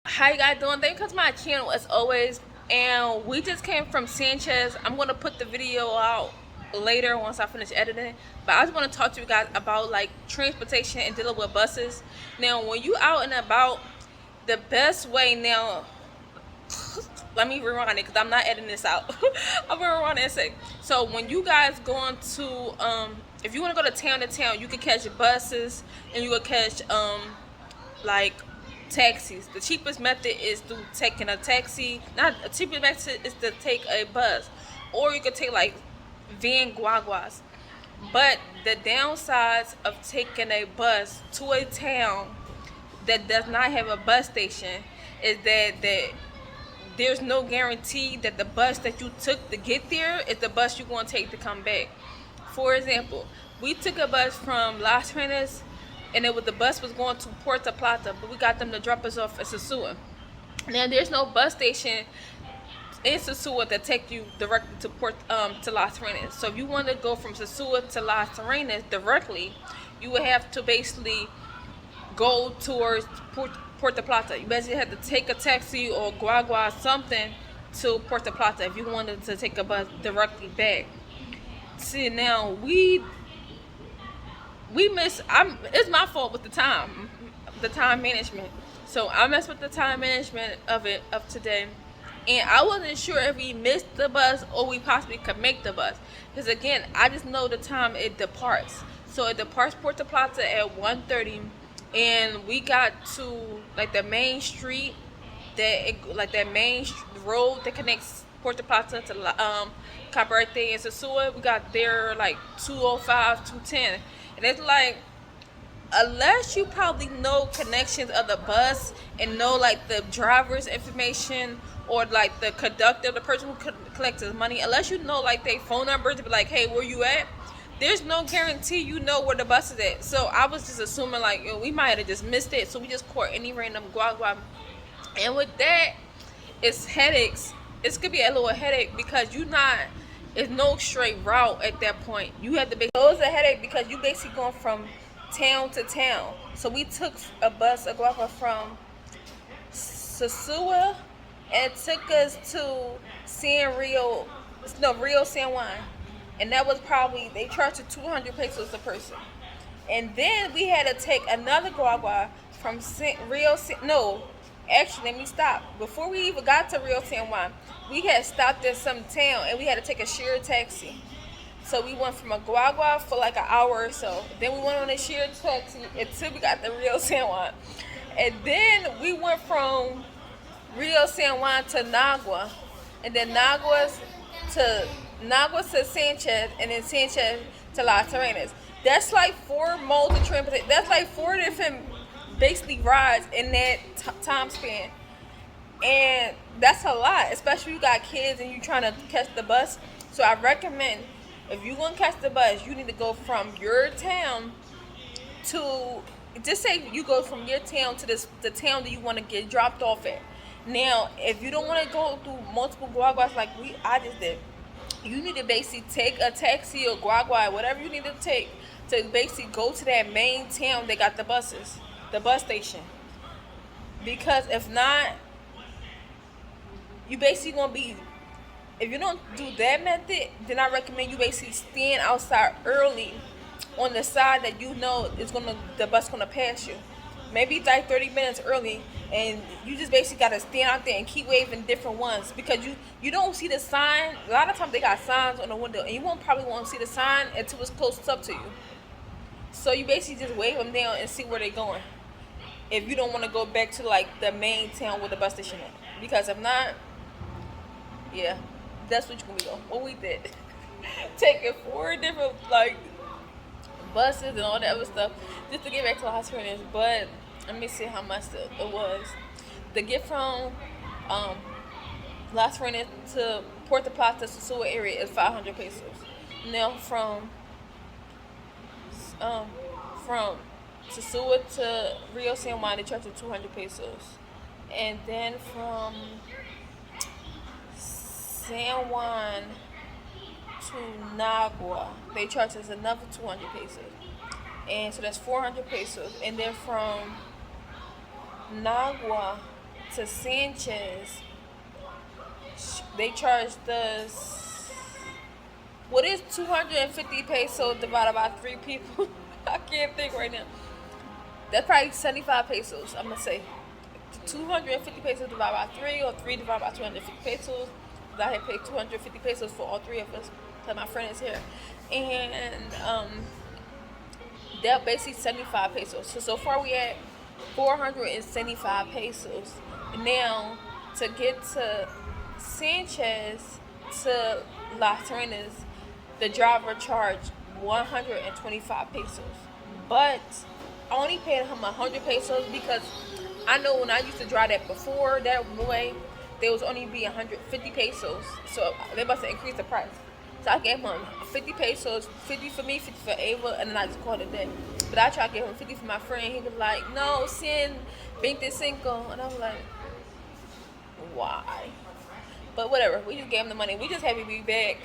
How you guys doing? Thank you for my channel as always. And we just came from Sanchez. I'm gonna put the video out later once I finish editing. But I just want to talk to you guys about like transportation and dealing with buses. Now, when you out and about, the best way now. Let me rewind it because I'm not editing this out. I'm gonna rewind it and say. So when you guys going to if you want to go to town, you can catch buses and you can catch like taxis. The cheapest method is through taking a taxi. Not the cheapest method is to take a bus, or you could take like van guaguas. But the downsides of taking a bus to a town that does not have a bus station is that there's no guarantee that the bus that you took to get there is the bus you're going to take to come back. For example, we took a bus from Lasterrenas, and the bus was going to Puerto Plata, but we got them to drop us off at Sosua. Now there's no bus station in Sosua that take you directly to Las Renas. So if you want to go from Sosua to Las Renas directly, you would have to basically go towards Puerto Plata. You basically have to take a taxi or guagua or something to Puerto Plata if you wanted to take a bus directly back. See, now we miss. It's my fault with the time management. So I messed with the time management of today, and I wasn't sure if we missed the bus or we possibly could make the bus. Because again, I just know the time it departs. So it departs Puerto Plata at 1:30, and we got to like the main street that main road that connects Puerto Plata to Cabarete and Sosua. We got there like 2:05, 2:10. And it's like, unless you probably know connections of the bus and know like the driver's information or like the conductor, the person who collects his money, unless you know like their phone number to be like, hey, where you at? There's no guarantee you know where the bus is at. So I was just assuming like, yo, we might have just missed it. So we just caught any random guagua. And with that, it's headaches. It's gonna be a little headache because it's no straight route at that point. You have to so it's a headache because you basically going from town to town. So we took a guagua from Sosua, and it took us to Rio San Juan. And that was probably, they charged us 200 pesos a person. And then we had to take another guagua from actually, let me stop. Before we even got to Rio San Juan, we had stopped at some town and we had to take a shared taxi. So we went from a guagua for like an hour or so. Then we went on a shared taxi until we got to Rio San Juan. And then we went from Rio San Juan to Nagua. And then Nagua to Sanchez, and then Sanchez to Las Terrenas. That's like 4 modes of transportation. That's like 4 different basically rides in that time span. And that's a lot, especially if you got kids and you trying to catch the bus. So I recommend, if you're going to catch the bus, you need to go from your town to, just say you go from your town to the town that you want to get dropped off at. Now, if you don't want to go through multiple guaguas like I just did, you need to basically take a taxi or guagua, whatever you need to take, to basically go to that main town that got the bus station. Because if not, you basically gonna be, if you don't do that method, then I recommend you basically stand outside early on the side that you know the bus gonna pass you. Maybe like 30 minutes early, and you just basically gotta stand out there and keep waving different ones, because you don't see the sign. A lot of times they got signs on the window, and you probably won't see the sign until it's close up to you. So you basically just wave them down and see where they're going, if you don't want to go back to like the main town with the bus station at. Because if not, yeah, that's what you're gonna be doing. What we did, taking 4 different like buses and all that other stuff just to get back to Las Renas. But let me see how much it was to get from Las Renas to Puerto Plata, Sosua area is 500 pesos. Now from Sosua to Rio San Juan, they charge you 200 pesos. And then from San Juan to Nagua, they charge us another 200 pesos. And so that's 400 pesos. And then from Nagua to Sanchez, they charged us, what is 250 pesos divided by 3 people? I can't think right now. That's probably 75 pesos, I'm gonna say. 250 pesos divided by 3, or 3 divided by 250 pesos. I had paid 250 pesos for all 3 of us, because my friend is here. And they're basically 75 pesos. So far we at 475 pesos. Now, to get to Sanchez to lasterrenas, the driver charged 125 pesos. But I only paid him 100 pesos because I know when I used to drive that before that way, they was only be 150 pesos. So they must have increased the price. So I gave him 50 pesos, 50 for me, 50 for Ava, and then I just called it that. But I tried to give him 50 for my friend. He was like, no, send 25. And I was like, why? But whatever, we just gave him the money. We just happy to be back.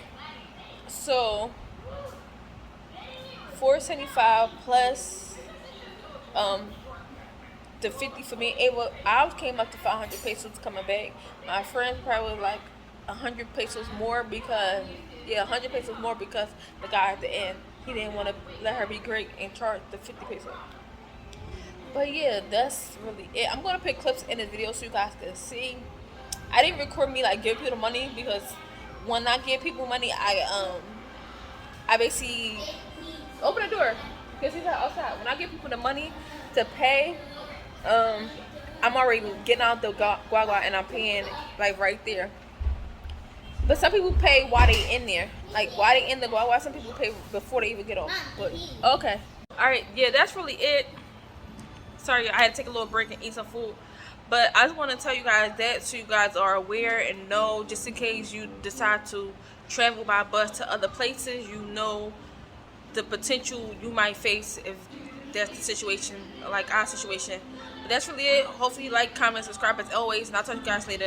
So 475 plus the 50 for me. Ava, I came up to 500 pesos coming back. My friend probably was like 100 pesos more because 100 pesos more because the guy at the end, he didn't want to let her be great and charge the 50 pesos. But yeah, that's really it. I'm gonna put clips in this video so you guys can see. I didn't record me like give people the money because when I give people money, I basically open the door because he's outside. When I give people the money to pay, I'm already getting out the GUAGUA and I'm paying like right there. But some people pay while they in there. Like while they in the GUAGUA, some people pay before they even get off. But okay. Alright, yeah, that's really it. Sorry, I had to take a little break and eat some food. But I just want to tell you guys that so you guys are aware and know, just in case you decide to travel by bus to other places, you know the potential you might face if that's the situation, like our situation. But that's really it. Hopefully you like, comment, subscribe as always, and I'll talk to you guys later.